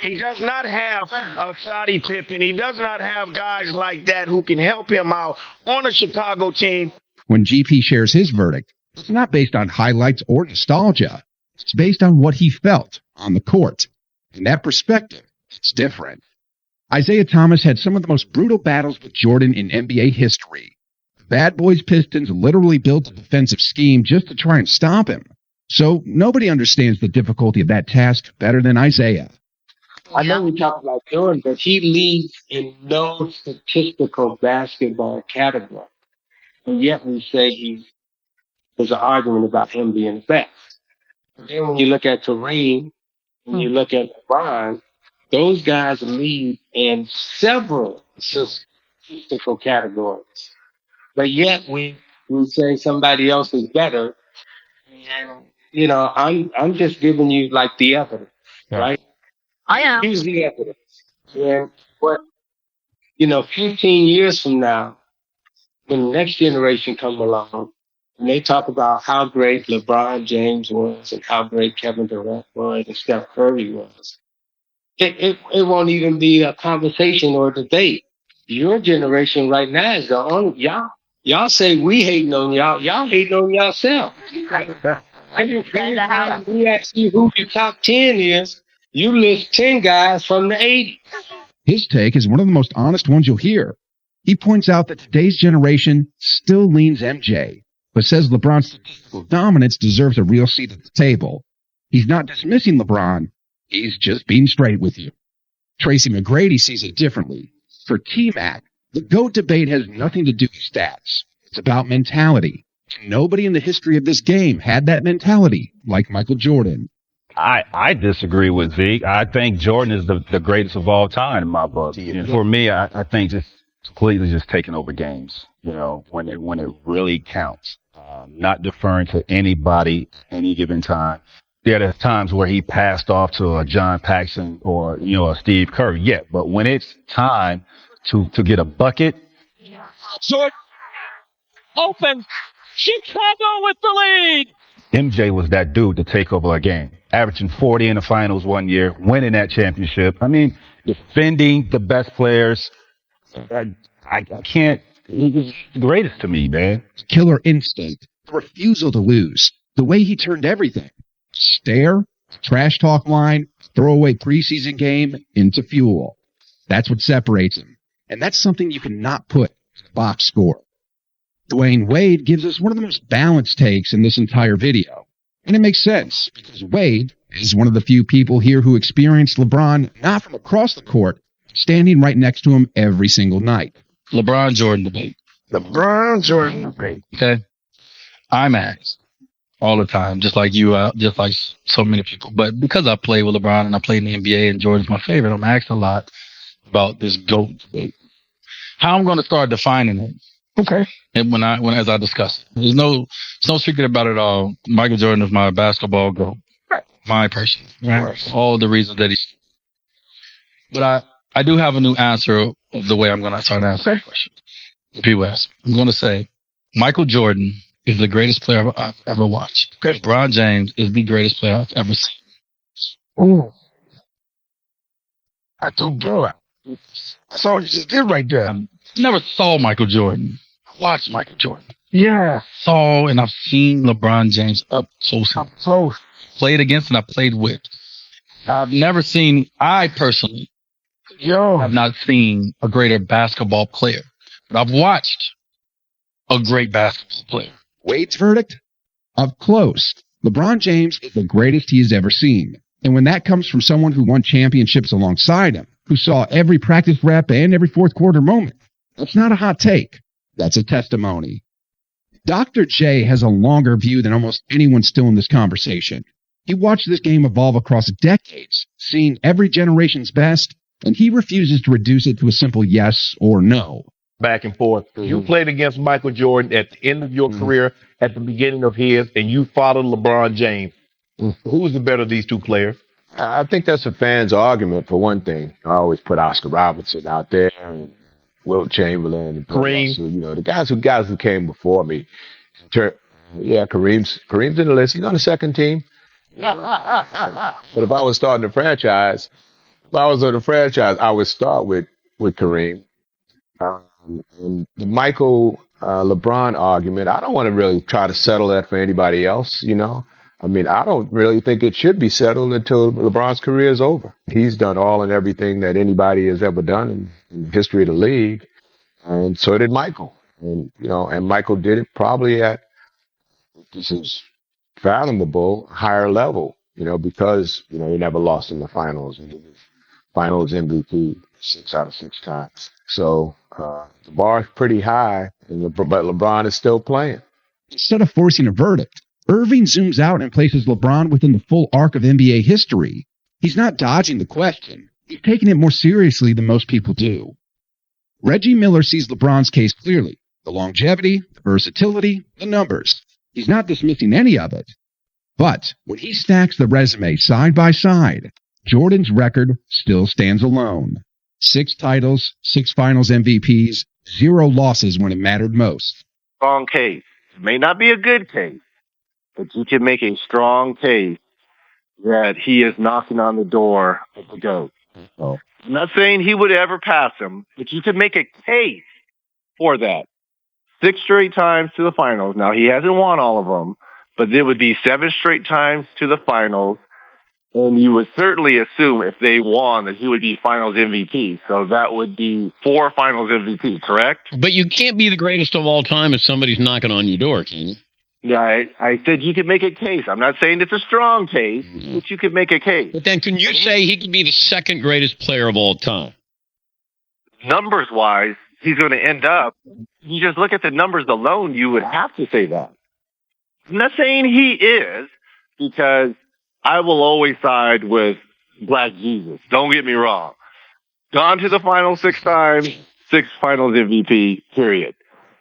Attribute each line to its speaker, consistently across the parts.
Speaker 1: He does not have a Scottie Pippen. He does not have guys like that who can help him out on a Chicago team.
Speaker 2: When GP shares his verdict, it's not based on highlights or nostalgia. It's based on what he felt on the court. In that perspective, it's different. Isaiah Thomas had some of the most brutal battles with Jordan in NBA history. The Bad Boys Pistons literally built a defensive scheme just to try and stop him. So nobody understands the difficulty of that task better than Isaiah.
Speaker 3: I know we talk about Jordan, but he leads in no statistical basketball category. And yet we say there's an argument about him being the best. But then when you look at Kareem, when you look at LeBron, those guys lead in several statistical categories. But yet we say somebody else is better. And, I'm just giving you like the evidence, right?
Speaker 4: I am.
Speaker 3: Here's the evidence. And what, 15 years from now, when the next generation come along, and they talk about how great LeBron James was and how great Kevin Durant was and Steph Curry was, it won't even be a conversation or a debate. Your generation right now is the only y'all say we hating on y'all hating on yourself. Anytime we ask you who your top 10 is, you list 10 guys from the 80s.
Speaker 2: His take is one of the most honest ones you'll hear. He points out that today's generation still leans MJ, but says LeBron's statistical dominance deserves a real seat at the table. He's not dismissing LeBron. He's just being straight with you. Tracy McGrady sees it differently. For T-Mac, the GOAT debate has nothing to do with stats. It's about mentality. Nobody in the history of this game had that mentality like Michael Jordan.
Speaker 5: I disagree with Zeke. I think Jordan is the greatest of all time in my book. For me, I think just completely just taking over games, when it really counts. Not deferring to anybody any given time. There are times where he passed off to a John Paxson or, a Steve Kerr. Yeah, but when it's time to get a bucket.
Speaker 4: Short. Open. Chicago with the lead.
Speaker 5: MJ was that dude to take over a game, averaging 40 in the finals one year, winning that championship. I mean, defending the best players. I can't. He's the greatest to me, man.
Speaker 2: Killer instinct, the refusal to lose, the way he turned everything. Stare, trash talk line, throwaway preseason game into fuel. That's what separates him. And that's something you cannot put in a box score. Dwayne Wade gives us one of the most balanced takes in this entire video. And it makes sense, because Wade is one of the few people here who experienced LeBron not from across the court, standing right next to him every single night.
Speaker 6: LeBron Jordan debate.
Speaker 1: LeBron Jordan debate.
Speaker 6: Okay. I'm asked all the time, just like you, just like so many people. But because I play with LeBron and I played in the NBA and Jordan's my favorite, I'm asked a lot about this GOAT debate. How I'm going to start defining it.
Speaker 1: Okay.
Speaker 6: And as I discuss it, there's no secret about it all. Michael Jordan is my basketball GOAT.
Speaker 1: Right.
Speaker 6: My person. Right. All the reasons that he's. But I do have a new answer of the way I'm going to start answering the question. People ask. I'm going to say Michael Jordan is the greatest player I've ever watched.
Speaker 1: Okay.
Speaker 6: LeBron James is the greatest player I've ever seen.
Speaker 1: Ooh. I told bro. That's all you just did right there.
Speaker 6: I never saw Michael Jordan. I watched Michael Jordan.
Speaker 1: Yeah.
Speaker 6: Saw and I've seen LeBron James up close.
Speaker 1: Up close.
Speaker 6: Played against and I played with. I've never seen, I personally have not seen a greater basketball player. But I've watched a great basketball player.
Speaker 2: Wade's verdict? Up close. LeBron James is the greatest he has ever seen. And when that comes from someone who won championships alongside him, who saw every practice rep and every fourth quarter moment, that's not a hot take. That's a testimony. Dr. J has a longer view than almost anyone still in this conversation. He watched this game evolve across decades, seeing every generation's best, and he refuses to reduce it to a simple yes or no.
Speaker 7: Back and forth. You played against Michael Jordan at the end of your career, at the beginning of his, and you followed LeBron James. Who's the better of these two players?
Speaker 8: I think that's a fan's argument for one thing. I always put Oscar Robertson out there and Wilt Chamberlain and
Speaker 7: Kareem.
Speaker 8: Russell, the guys who came before me. Yeah, Kareem's in the list. He's on the second team. But if I was starting a franchise, If I was on the franchise, I would start with Kareem. And the Michael LeBron argument, I don't want to really try to settle that for anybody else, you know. I mean, I don't really think it should be settled until LeBron's career is over. He's done all and everything that anybody has ever done in the history of the league, and so did Michael. And you know, and Michael did it probably at, this is fathomable, higher level, you know, because you know he never lost in the finals, and he was Finals MVP 6 out of 6 times. So the bar is pretty high, but LeBron is still playing.
Speaker 2: Instead of forcing a verdict, Irving zooms out and places LeBron within the full arc of NBA history. He's not dodging the question. He's taking it more seriously than most people do. Reggie Miller sees LeBron's case clearly. The longevity, the versatility, the numbers. He's not dismissing any of it. But when he stacks the resume side by side, Jordan's record still stands alone. 6 titles, 6 finals MVPs, 0 losses when it mattered most.
Speaker 9: Strong case. It may not be a good case, but you can make a strong case that he is knocking on the door of the GOAT. So, I'm not saying he would ever pass him, but you can make a case for that. 6 straight times to the finals. Now, he hasn't won all of them, but it would be 7 straight times to the finals. And you would certainly assume if they won that he would be finals MVP. So that would be 4 finals MVP, correct?
Speaker 10: But you can't be the greatest of all time if somebody's knocking on your door, can you?
Speaker 9: Yeah, I said you could make a case. I'm not saying it's a strong case, but you could make a case.
Speaker 10: But then can you say he could be the second greatest player of all time?
Speaker 9: Numbers-wise, he's going to end up, you just look at the numbers alone, you would have to say that. I'm not saying he is, because I will always side with Black Jesus. Don't get me wrong. Gone to the finals 6 times, 6 finals MVP, period.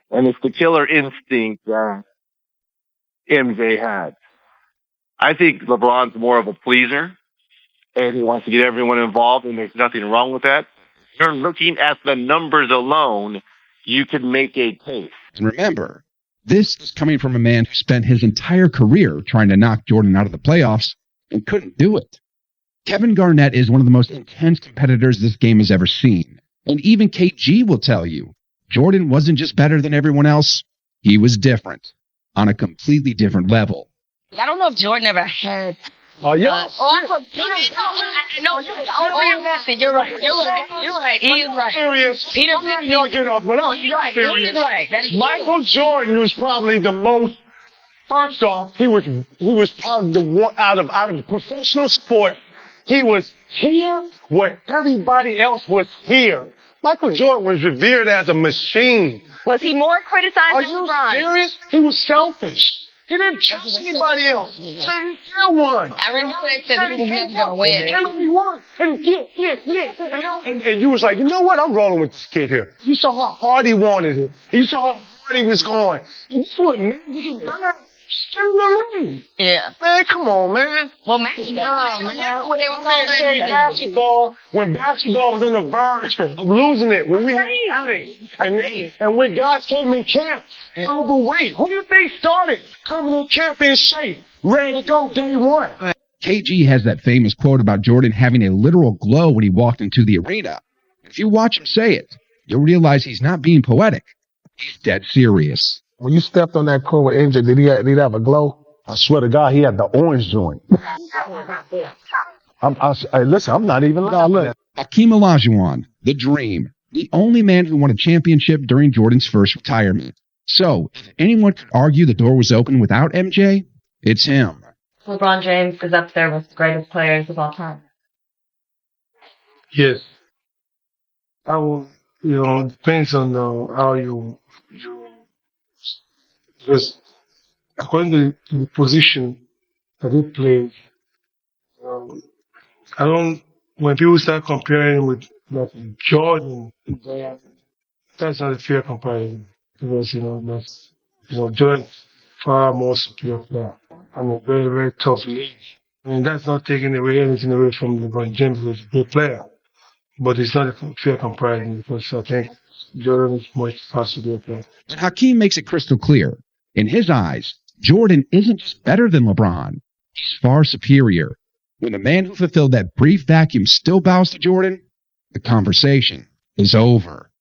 Speaker 9: And it's the killer instinct that MJ had. I think LeBron's more of a pleaser, and he wants to get everyone involved, and there's nothing wrong with that. You're looking at the numbers alone, you can make a case.
Speaker 2: And remember, this is coming from a man who spent his entire career trying to knock Jordan out of the playoffs and couldn't do it. Kevin Garnett is one of the most intense competitors this game has ever seen. And even KG will tell you, Jordan wasn't just better than everyone else, he was different, on a completely different level.
Speaker 11: I don't know if Jordan ever had.
Speaker 7: Oh, yeah.
Speaker 11: No, you're right. You're right. He is right. Peter,
Speaker 1: Y'all get off without
Speaker 11: he's right.
Speaker 1: Michael Jordan was probably the most. First off, he was probably the one out of professional sport. He was here where everybody else was here. Michael Jordan was revered as a machine.
Speaker 11: Was he more criticized
Speaker 1: Are
Speaker 11: than
Speaker 1: you
Speaker 11: LeBron?
Speaker 1: serious? He was selfish. He didn't trust anybody else. So he still won.
Speaker 11: I respect that he was never going to win.
Speaker 1: And he won. And you was like, you know what? I'm rolling with this kid here. You saw how hard he wanted it. You saw how hard he was going. And this is what man, you can still the ring.
Speaker 11: Yeah.
Speaker 1: Man, come on, man.
Speaker 11: Well, man, what they were saying.
Speaker 1: Basketball, when basketball was in the verge of losing it, when we had it, and when guys came in camp, overweight, who do you think started coming in camp in shape, ready to go day one?
Speaker 2: KG has that famous quote about Jordan having a literal glow when he walked into the arena. If you watch him say it, you'll realize he's not being poetic. He's dead serious.
Speaker 7: When you stepped on that court with MJ, did he have a glow? I swear to God, he had the orange joint. Listen, I'm not even lying.
Speaker 2: Hakeem Olajuwon, the dream, the only man who won a championship during Jordan's first retirement. So, if anyone could argue the door was open without MJ, it's him.
Speaker 12: LeBron James is up there with the greatest players of all time.
Speaker 3: Yes. I will, depends on how you because according to the position that he plays, when people start comparing with like Jordan, that's not a fair comparison because, Jordan far more superior player and a very, very tough league. I mean, that's not taking anything away from LeBron James, who's a good player. But it's not a fair comparison because I think Jordan is much faster player.
Speaker 2: But Hakeem makes it crystal clear. In his eyes, Jordan isn't just better than LeBron. He's far superior. When the man who fulfilled that brief vacuum still bows to Jordan, the conversation is over.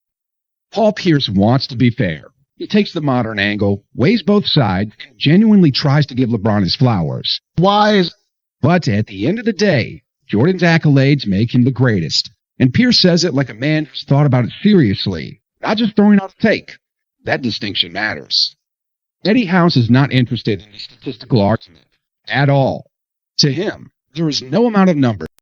Speaker 2: Paul Pierce wants to be fair. He takes the modern angle, weighs both sides, and genuinely tries to give LeBron his flowers.
Speaker 7: Wise.
Speaker 2: But at the end of the day, Jordan's accolades make him the greatest. And Pierce says it like a man who's thought about it seriously, not just throwing out a take. That distinction matters. Eddie House is not interested in the statistical argument at all. To him, there is no amount of numbers